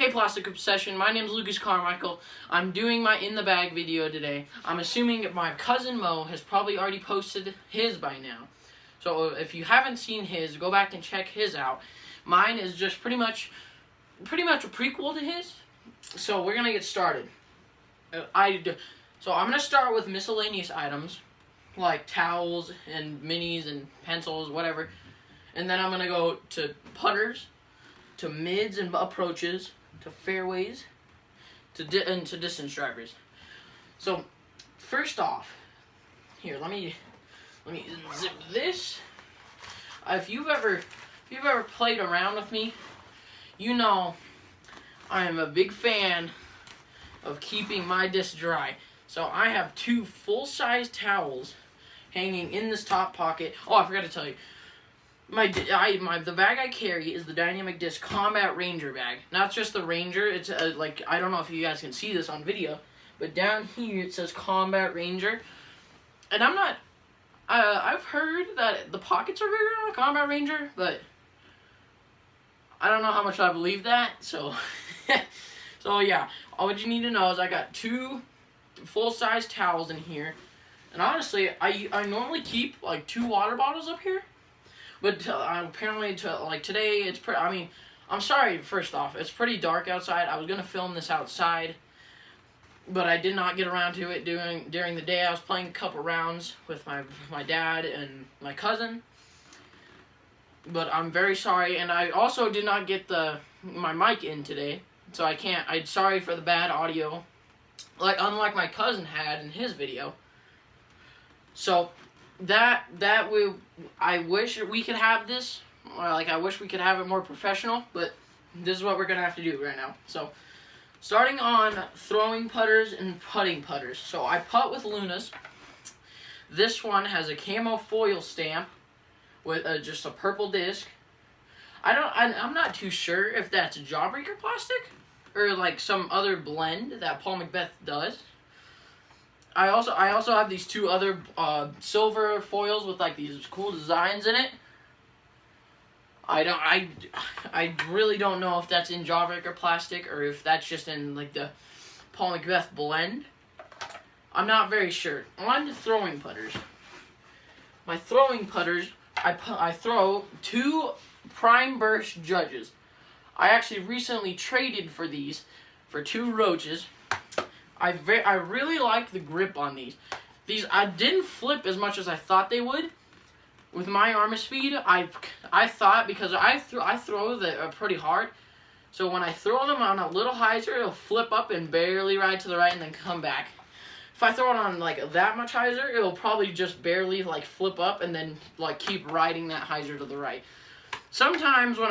Hey Plastic Obsession, my name is Lucas Carmichael. I'm doing my In the Bag video today. I'm assuming my cousin Mo has probably already posted his by now. So if you haven't seen his, go back and check his out. Mine is just pretty much a prequel to his. So we're gonna get started. So I'm gonna start with miscellaneous items like towels and minis and pencils, whatever. And then I'm gonna go to putters, to mids and approaches, to fairways, to distance drivers. So first off, here let me zip this. If you've ever played around with me, you know I am a big fan of keeping my disc dry. So I have two full-size towels hanging in this top pocket. Oh, I forgot to tell you. The bag I carry is the Dynamic Disc Combat Ranger bag. Not just the Ranger. It's like, I don't know if you guys can see this on video, but down here it says Combat Ranger. And I'm not. I've heard that the pockets are bigger on a Combat Ranger, but I don't know how much I believe that. So, so yeah. All what you need to know is I got two full-size towels in here, and honestly, I normally keep like 2 water bottles up here. But apparently, today, it's pretty. I mean, I'm sorry. First off, it's pretty dark outside. I was gonna film this outside, but I did not get around to it during the day. I was playing a couple rounds with my dad and my cousin. But I'm very sorry, and I also did not get my mic in today, so I can't. I'm sorry for the bad audio, unlike my cousin had in his video. So. I wish we could have this. I wish we could have it more professional, but this is what we're gonna have to do right now. So, starting on throwing putters and putting putters. So I putt with Lunas. This one has a camo foil stamp with just a purple disc. I'm not too sure if that's Jawbreaker plastic or like some other blend that Paul McBeth does. I also have these 2 other silver foils with like these cool designs in it. I really don't know if that's in Jawbreaker plastic or if that's just in like the Paul McBeth blend. I'm not very sure. On to throwing putters. My throwing putters, I throw 2 Prime Burst Judges. I actually recently traded for these for 2 Roaches. I really like the grip on these. I didn't flip as much as I thought they would. With my arm speed, I thought, because I throw pretty hard, so when I throw them on a little hyzer, it'll flip up and barely ride to the right and then come back. If I throw it on like that much hyzer, it'll probably just barely like flip up and then like keep riding that hyzer to the right. Sometimes when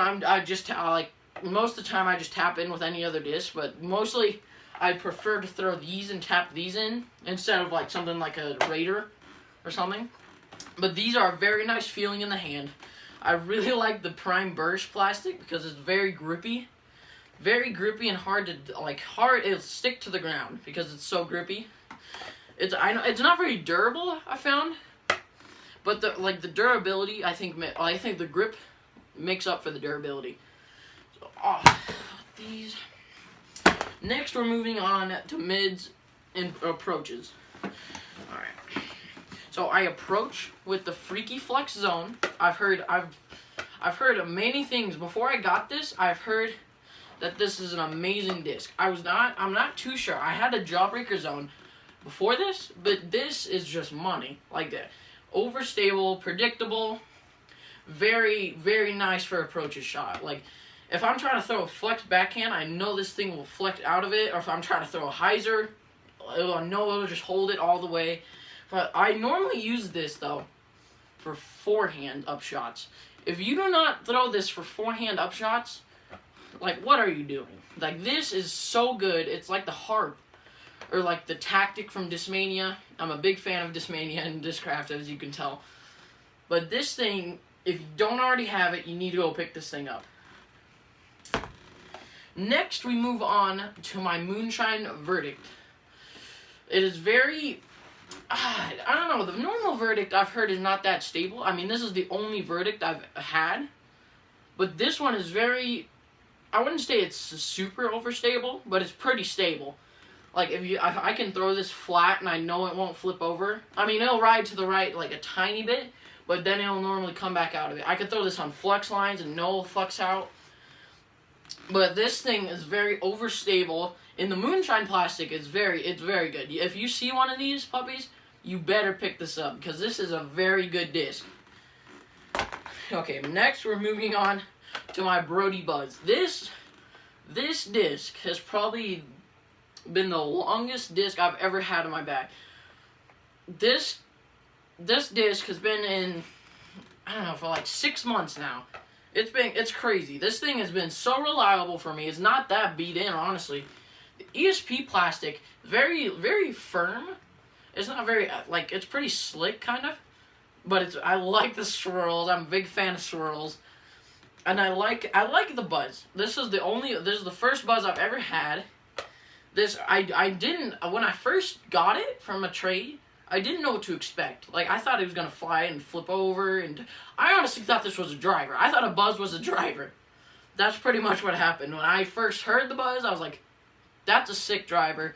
most of the time I just tap in with any other disc, but mostly I prefer to throw these and tap these in instead of like something like a Raider or something. But these are very nice feeling in the hand. I really like the Prime Burst plastic because it's very grippy. Very grippy and hard to, it'll stick to the ground because it's so grippy. It's not very durable, I found. But the durability, I think the grip makes up for the durability. So, these. Next, we're moving on to mids and approaches. Alright. So I approach with the Freaky Flex Zone. I've heard many things. Before I got this, I've heard that this is an amazing disc. I'm not too sure. I had a Jawbreaker Zone before this, but this is just money. Like that. Overstable, predictable, very, very nice for approaches shot. Like, if I'm trying to throw a flex backhand, I know this thing will flex out of it. Or if I'm trying to throw a hyzer, I know it'll just hold it all the way. But I normally use this, though, for forehand upshots. If you do not throw this for forehand upshots, like, what are you doing? Like, this is so good. It's like the harp. Or like the tactic from Discmania. I'm a big fan of Discmania and Discraft, as you can tell. But this thing, if you don't already have it, you need to go pick this thing up. Next, we move on to my Moonshine Verdict. It is very, I don't know, the normal Verdict I've heard is not that stable. I mean, this is the only Verdict I've had. But this one is very, I wouldn't say it's super overstable, but it's pretty stable. Like, if I can throw this flat and I know it won't flip over. I mean, it'll ride to the right like a tiny bit, but then it'll normally come back out of it. I could throw this on flex lines and no flex out. But this thing is very overstable. In the Moonshine plastic, it's very good. If you see one of these puppies, you better pick this up because this is a very good disc. Okay, next we're moving on to my Brody Buzz. This disc has probably been the longest disc I've ever had in my bag. This disc has been in, I don't know, for like 6 months now. It's crazy. This thing has been so reliable for me. It's not that beat in, honestly. The ESP plastic, very, very firm. It's not very, like, it's pretty slick, kind of. But I like the swirls. I'm a big fan of swirls. And I like the Buzz. This is the first Buzz I've ever had. I didn't, when I first got it from a trade, I didn't know what to expect. Like, I thought it was going to fly and flip over, and I honestly thought this was a driver. I thought a Buzz was a driver. That's pretty much what happened. When I first heard the Buzz, I was like, that's a sick driver.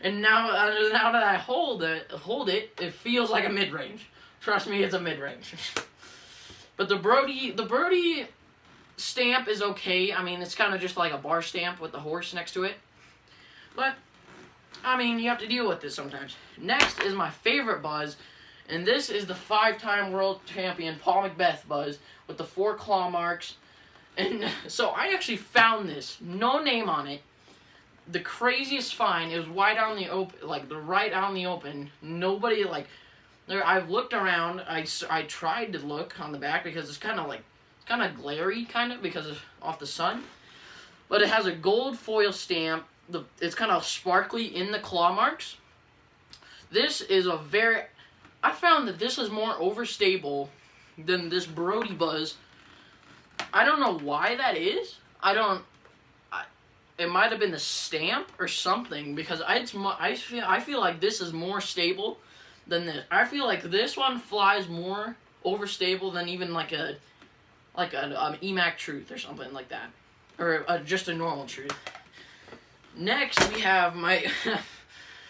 And now that I hold it, it feels like a mid-range. Trust me, it's a mid-range. But the Brody stamp is okay. I mean, it's kind of just like a bar stamp with the horse next to it. But, I mean, you have to deal with this sometimes. Next is my favorite Buzz, and this is the 5-time world champion Paul McBeth Buzz with the 4 claw marks. And so I actually found this, no name on it. The craziest find. It was right out in the open, like right out in the open. Nobody like there. I've looked around. I tried to look on the back because it's kind of glary, because of off the sun. But it has a gold foil stamp. It's kind of sparkly in the claw marks. This is I found that this is more overstable than this Brody Buzz. I don't know why that is. It might have been the stamp or something, because I feel like this is more stable than this. I feel like this one flies more overstable than even like an EMAC Truth or something like that, or just a normal Truth. Next we have my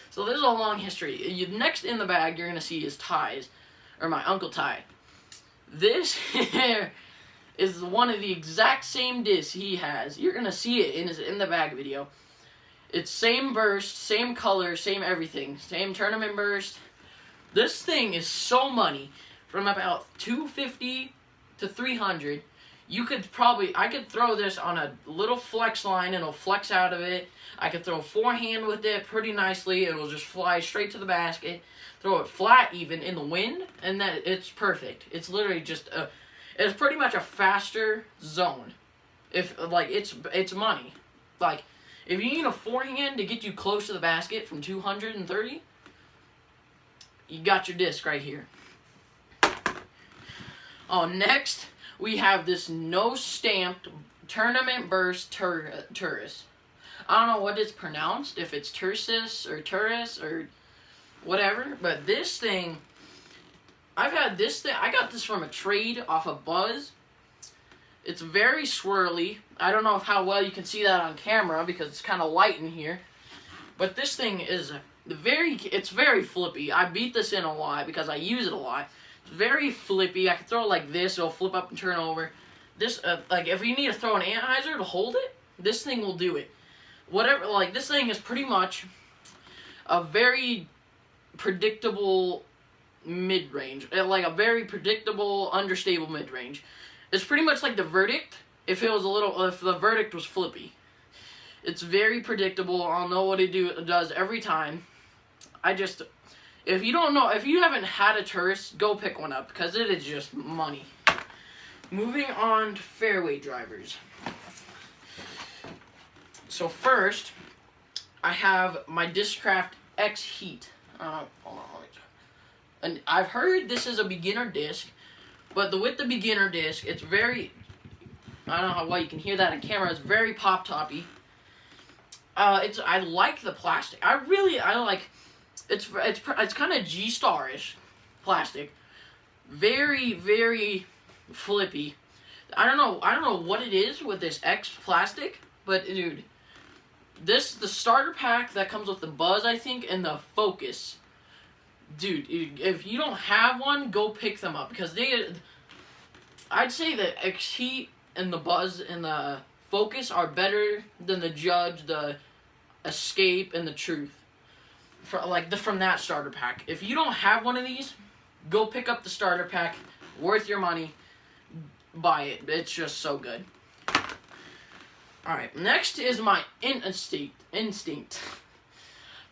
so this is a long history. Next in the bag you're gonna see is Ty's, or my Uncle Ty. This here is one of the exact same discs he has. You're gonna see it in the bag video. It's same burst, same color, same everything, same tournament burst. This thing is so money. From about $250 to $300. I could throw this on a little flex line and it'll flex out of it. I could throw forehand with it pretty nicely. It'll just fly straight to the basket. Throw it flat even in the wind, and then it's perfect. It's literally just it's pretty much a faster zone. It's money. Like, if you need a forehand to get you close to the basket from 230, you got your disc right here. Oh, next we have this no-stamped Tournament Burst Turris. I don't know what it's pronounced, if it's Tursis or Turris or whatever, but this thing, I got this from a trade off of Buzz. It's very swirly. I don't know how well you can see that on camera because it's kind of light in here. But this thing is it's very flippy. I beat this in a lot because I use it a lot. It's very flippy. I can throw it like this. It'll flip up and turn over. This, if you need to throw an Anheuser to hold it, this thing will do it. This thing is pretty much a very predictable mid-range. Like a very predictable, understable mid-range. It's pretty much like the Verdict if the Verdict was flippy. It's very predictable. I'll know what it does every time. If you haven't had a Turris, go pick one up because it is just money. Moving on to fairway drivers. So first, I have my Discraft X Heat. Hold on, and I've heard this is a beginner disc, but with the beginner disc, it's very, I don't know how well you can hear that on camera, it's very pop-toppy. I like the plastic. It's kind of G-Star-ish plastic. Very, very flippy. I don't know what it is with this X plastic, but dude, the starter pack that comes with the Buzz, I think, and the Focus. Dude, if you don't have one, go pick them up because I'd say the X-Heat and the Buzz and the Focus are better than the Judge, the Escape, and the Truth. From that starter pack. If you don't have one of these, go pick up the starter pack. Worth your money. Buy it. It's just so good. Alright, next is my Instinct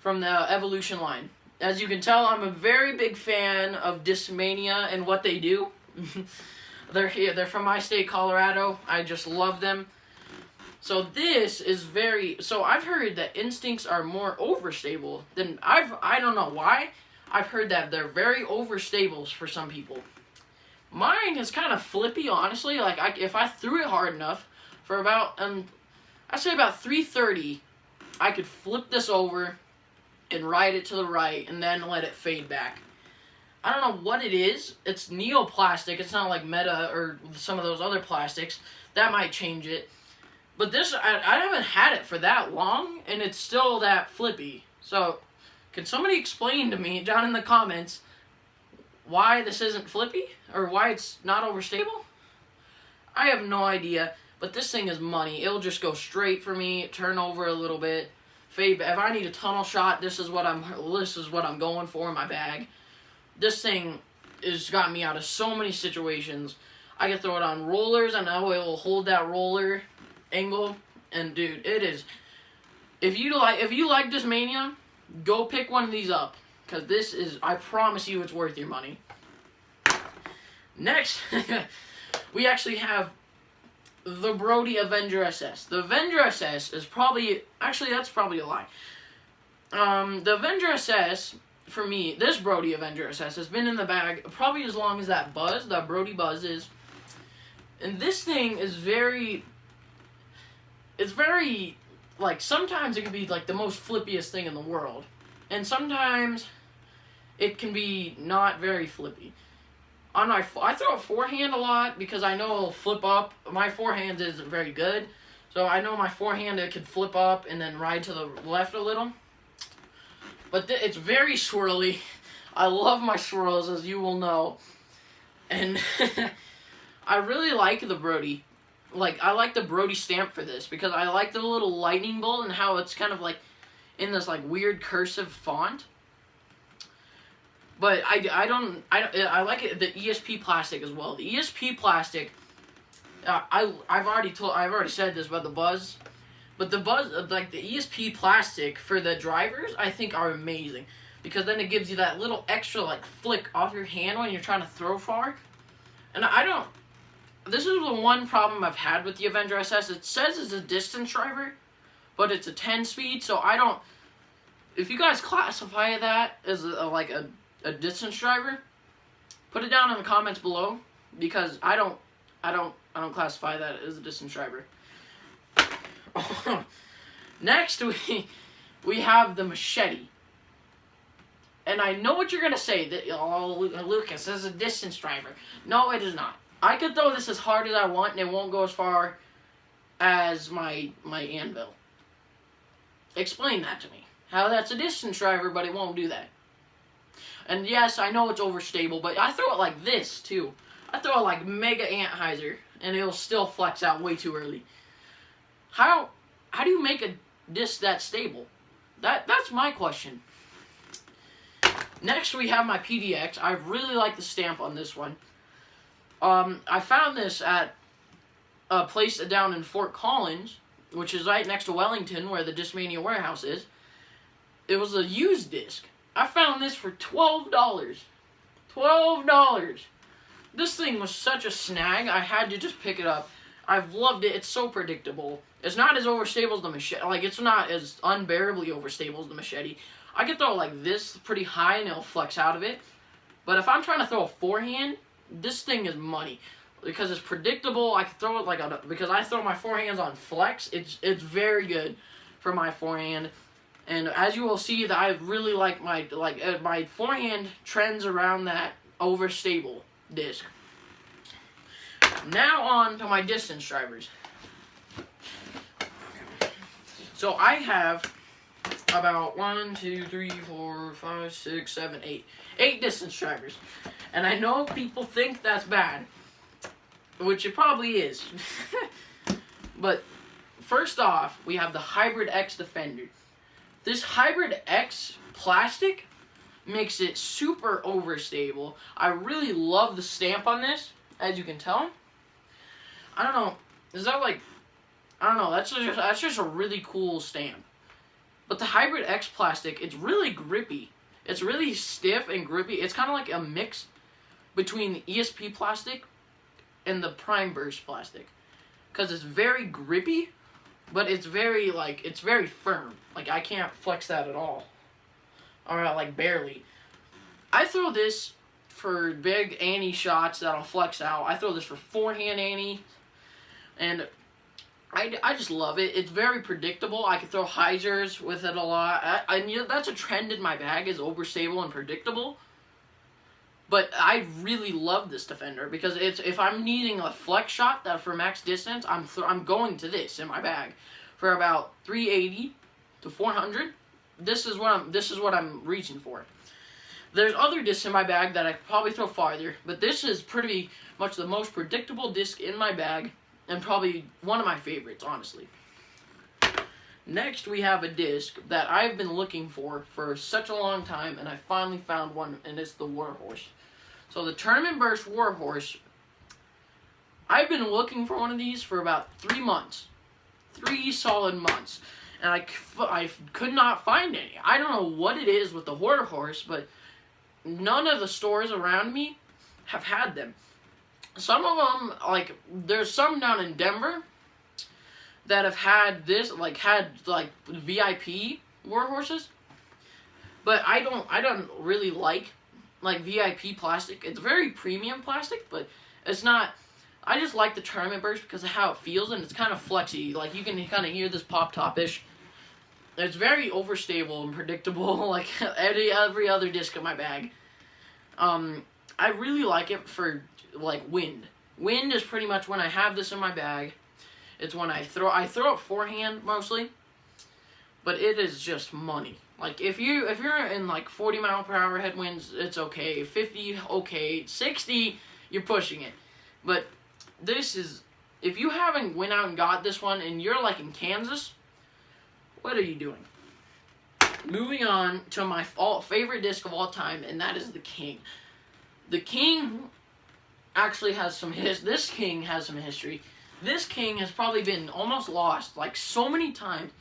from the Evolution line. As you can tell, I'm a very big fan of Discmania and what they do. They're from my state, Colorado. I just love them. So this is so I've heard that Instincts are more overstable than I don't know why. I've heard that they're very overstable for some people. Mine is kind of flippy, honestly. Like if I threw it hard enough for about I'd say about 330, I could flip this over and ride it to the right and then let it fade back. I don't know what it is. It's neoplastic. It's not like Meta or some of those other plastics. That might change it. But this, I haven't had it for that long, and it's still that flippy. So, can somebody explain to me down in the comments why this isn't flippy? Or why it's not overstable? I have no idea, but this thing is money. It'll just go straight for me, turn over a little bit, fade. If I need a tunnel shot, this is what I'm going for in my bag. This thing has got me out of so many situations. I can throw it on rollers, and I will hold that roller angle, and dude, it is. If you like Discmania, go pick one of these up, because this is, I promise you, it's worth your money. Next, we actually have the Brody Avenger SS. The Avenger SS is that's probably a lie. The Avenger SS, for me, this Brody Avenger SS has been in the bag probably as long as that Brody Buzz is. And this thing is it's very, like, sometimes it can be, like, the most flippiest thing in the world. And sometimes it can be not very flippy. I throw a forehand a lot because I know it'll flip up. My forehand isn't very good. So I know my forehand, it could flip up and then ride to the left a little. But it's very swirly. I love my swirls, as you will know. And I really like the Brody. Like, I like the Brody stamp for this because I like the little lightning bolt and how it's kind of like in this like weird cursive font. But I like it, the ESP plastic as well. The ESP plastic, I've already said this about the Buzz, but the Buzz, like the ESP plastic for the drivers, I think are amazing because then it gives you that little extra like flick off your hand when you're trying to throw far. And this is the one problem I've had with the Avenger SS. It says it's a distance driver, but it's a 10-speed, so if you guys classify that as a distance driver, put it down in the comments below, because I don't classify that as a distance driver. Next, we have the Machete. And I know what you're going to say, that, oh, Lucas, this is a distance driver. No, it is not. I could throw this as hard as I want, and it won't go as far as my anvil. Explain that to me. How that's a distance driver, but it won't do that. And yes, I know it's overstable, but I throw it like this, too. I throw it like Mega Antheuser, and it'll still flex out way too early. How do you make a disc that stable? That's my question. Next, we have my PDX. I really like the stamp on this one. I found this at a place down in Fort Collins, which is right next to Wellington, where the Discmania warehouse is. It was a used disc. I found this for $12. $12! This thing was such a snag, I had to just pick it up. I've loved it. It's so predictable. It's not as overstable as the Machete. Like, it's not as unbearably overstable as the Machete. I can throw it like this pretty high and it'll flex out of it. But if I'm trying to throw a forehand, this thing is money. Because it's predictable, I can throw it because I throw my forehands on flex, it's very good for my forehand. And as you will see, that I really like my forehand trends around that overstable disc. Now on to my distance drivers. So I have about 1, 2, 3, 4, 5, 6, 7, 8 distance drivers. And I know people think that's bad, which it probably is. But first off, we have the Hybrid X Defender. This Hybrid X plastic makes it super overstable. I really love the stamp on this, as you can tell. I don't know, is that like, I don't know, that's just a really cool stamp. But the Hybrid X plastic, it's really grippy. It's really stiff and grippy. It's kind of like a mix between the ESP plastic and the Prime Burst plastic. Because it's very grippy, but it's very, like, it's very firm. Like, I can't flex that at all. Or, like, barely. I throw this for big Annie shots that'll flex out. I throw this for forehand Annie. And I just love it. It's very predictable. I can throw hyzers with it a lot. You know, that's a trend in my bag, is overstable and predictable. But I really love this Defender because it's, if I'm needing a flex shot that for max distance, I'm going to this in my bag for about 380 to 400. This is what I'm reaching for. There's other discs in my bag that I could probably throw farther, but this is pretty much the most predictable disc in my bag. And probably one of my favorites, honestly. Next, we have a disc that I've been looking for such a long time, and I finally found one, and it's the Warhorse. So the Tournament Burst Warhorse, I've been looking for one of these for about 3 months. 3 solid months. And I could not find any. I don't know what it is with the Warhorse, but none of the stores around me have had them. Some of them, like, there's some down in Denver that have had this, like, VIP Warhorses. But I don't really like VIP plastic. It's very premium plastic, but it's not, I just like the Tournament Burst because of how it feels, and it's kind of flexy. Like, you can kind of hear this pop-top-ish. It's very overstable and predictable, like every other disc in my bag. I really like it for, like, wind. Wind is pretty much when I have this in my bag. It's when I throw it forehand mostly. But it is just money. Like, if you're in, like, 40 mile per hour headwinds, it's okay. 50, okay. 60, you're pushing it. But this is, if you haven't went out and got this one and you're, like, in Kansas, what are you doing? Moving on to my favorite disc of all time, and that is the King. The King actually has this King has some history. This King has probably been almost lost, like, so many times.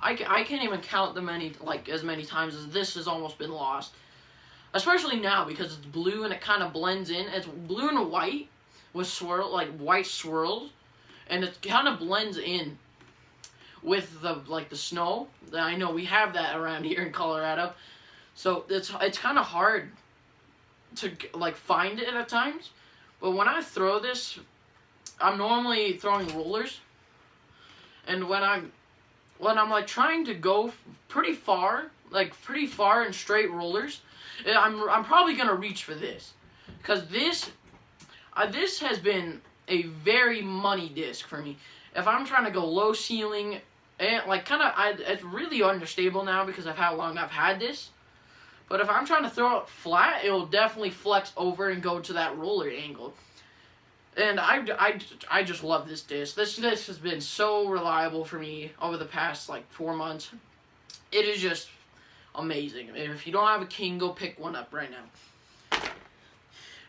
I can't even count as many times as this has almost been lost. Especially now, because it's blue and it kind of blends in. It's blue and white with white swirls. And it kind of blends in with the snow. I know we have that around here in Colorado. So it's kind of hard to, like, find it at times. But when I throw this, I'm normally throwing rollers. And when I'm like trying to go pretty far in straight rollers, I'm probably gonna reach for this, because this has been a very money disc for me. If I'm trying to go low ceiling and it's really unstable now because of how long I've had this. But if I'm trying to throw it flat, it will definitely flex over and go to that roller angle. And I just love this disc. This disc has been so reliable for me over the past, like, 4 months. It is just amazing. If you don't have a King, go pick one up right now.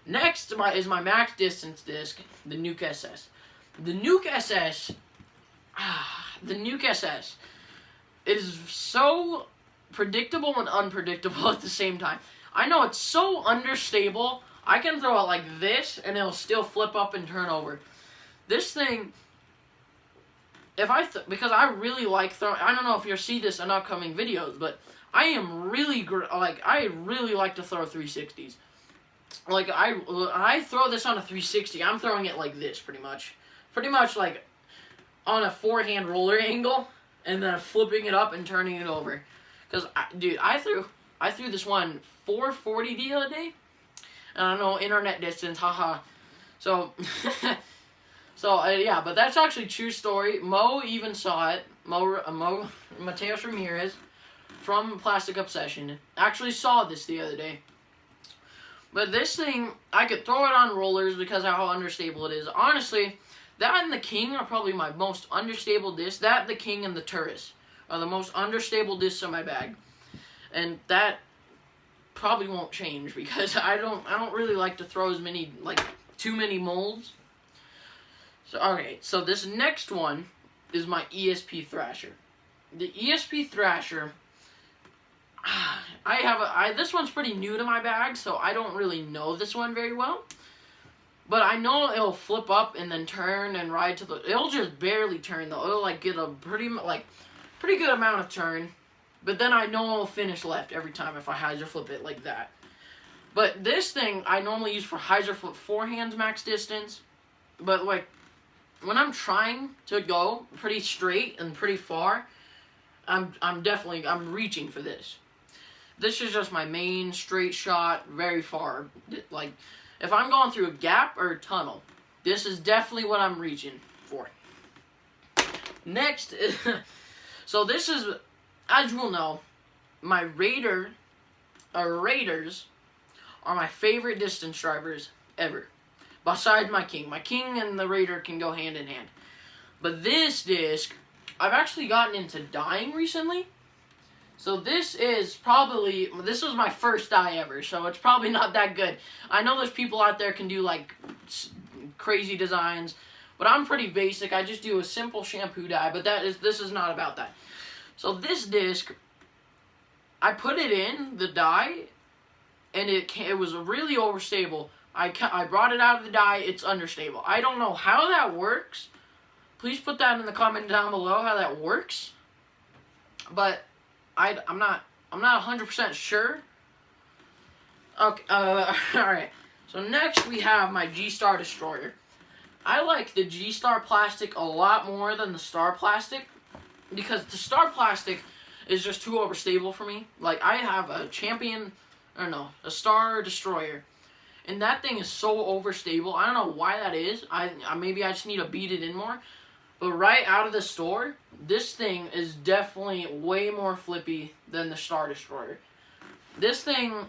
Next is my max distance disc, the Nuke SS. The Nuke SS, it is so predictable and unpredictable at the same time. I know it's so understable. I can throw it like this, and it'll still flip up and turn over. This thing, because I really like throwing, I don't know if you'll see this in upcoming videos, but I really like to throw 360s. Like, I throw this on a 360, I'm throwing it like this, pretty much like on a forehand roller angle, and then flipping it up and turning it over. Because, dude, I threw this one 440 the other day. I don't know, internet distance, haha. So, So yeah, but that's actually a true story. Mo even saw it. Mateus Ramirez from Plastic Obsession actually saw this the other day. But this thing, I could throw it on rollers because of how understable it is. Honestly, that and the King are probably my most unstable discs. That, the King, and the Turris are the most unstable discs in my bag. And that probably won't change because I don't really like to throw too many molds. So okay, so this next one is my ESP Thrasher. The ESP Thrasher, this one's pretty new to my bag, so I don't really know this one very well. But I know it'll flip up and then turn and ride to it'll just barely turn though. It'll get a pretty good amount of turn. But then I know it'll finish left every time if I hyzer flip it like that. But this thing I normally use for hyzer flip forehands max distance. But when I'm trying to go pretty straight and pretty far, I'm reaching for this. This is just my main straight shot, very far. If I'm going through a gap or a tunnel, this is definitely what I'm reaching for. Next, so this is, as you will know, my Raiders are my favorite distance drivers ever. Besides my King. My King and the Raider can go hand in hand. But this disc, I've actually gotten into dyeing recently. So this was my first dye ever, so it's probably not that good. I know there's people out there can do crazy designs, but I'm pretty basic. I just do a simple shampoo dye, but this is not about that. So this disc, I put it in the dye, and it was really overstable. I brought it out of the dye. It's understable. I don't know how that works. Please put that in the comment down below how that works. But I'm not 100% sure. Okay. All right. So next we have my G-Star Destroyer. I like the G-Star plastic a lot more than the Star plastic because the Star plastic is just too overstable for me. I have a Star Destroyer. And that thing is so overstable. I don't know why that is. Maybe I just need to beat it in more. But right out of the store, this thing is definitely way more flippy than the Star Destroyer. This thing,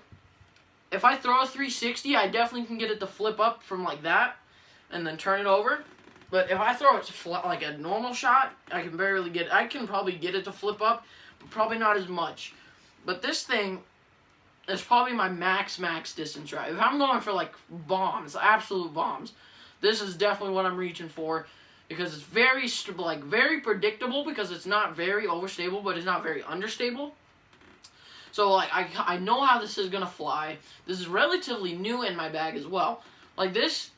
if I throw a 360, I definitely can get it to flip up from like that and then turn it over. But if I throw it to like a normal shot, I can probably get it to flip up, but probably not as much. But this thing, it's probably my max distance drive. If I'm going for bombs, absolute bombs, this is definitely what I'm reaching for because it's very predictable because it's not very overstable, but it's not very understable. So I know how this is gonna fly. This is relatively new in my bag as well. This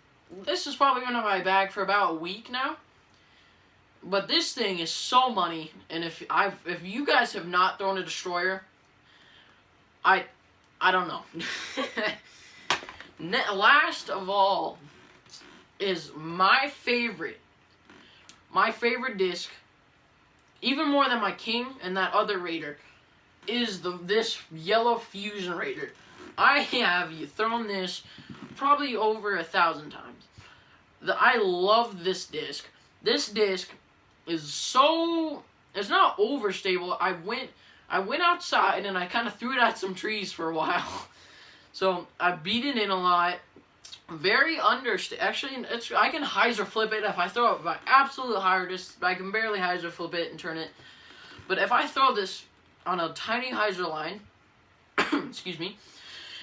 is probably been in my bag for about a week now. But this thing is so money, and if you guys have not thrown a destroyer, I don't know. Last of all is my favorite disc, even more than my King and that other Raider, is this yellow Fusion Raider. I have thrown this probably over 1,000 times. I love this disc. This disc is it's not overstable. I went outside and I kind of threw it at some trees for a while. So I beat it in a lot. Very understable. Actually, I can hyzer flip it if I throw it by absolute hardest. I can barely hyzer flip it and turn it. But if I throw this on a tiny hyzer line, excuse me,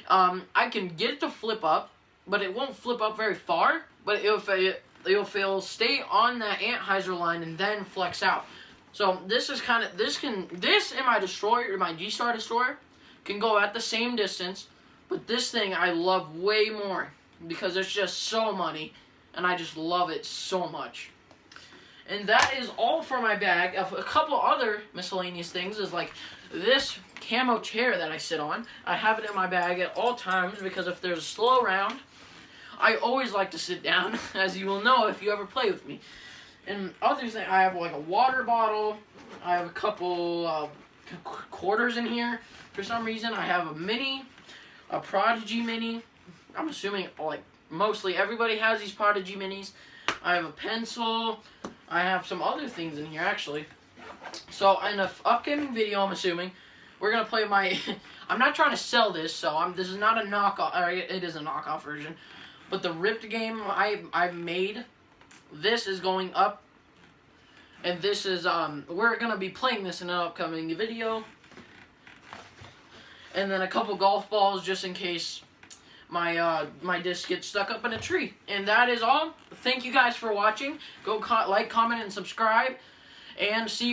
I can get it to flip up, but it won't flip up very far. But it'll stay on that hyzer line and then flex out. So this and my Destroyer, my G-Star Destroyer, can go at the same distance, but this thing I love way more because it's just so money, and I just love it so much. And that is all for my bag. A couple other miscellaneous things is this camo chair that I sit on. I have it in my bag at all times because if there's a slow round, I always like to sit down, as you will know if you ever play with me. And other things, I have a water bottle. I have a couple quarters in here. For some reason, I have a Prodigy Mini. I'm assuming mostly everybody has these Prodigy Minis. I have a pencil. I have some other things in here, actually. So, in an upcoming video, I'm assuming, we're going to play my... I'm not trying to sell this, so this is not a knockoff. It is a knockoff version. But the ripped game I've made, this is going up. And this is, we're going to be playing this in an upcoming video. And then a couple golf balls just in case my disc gets stuck up in a tree. And that is all. Thank you guys for watching. Go like, comment, and subscribe. And see you.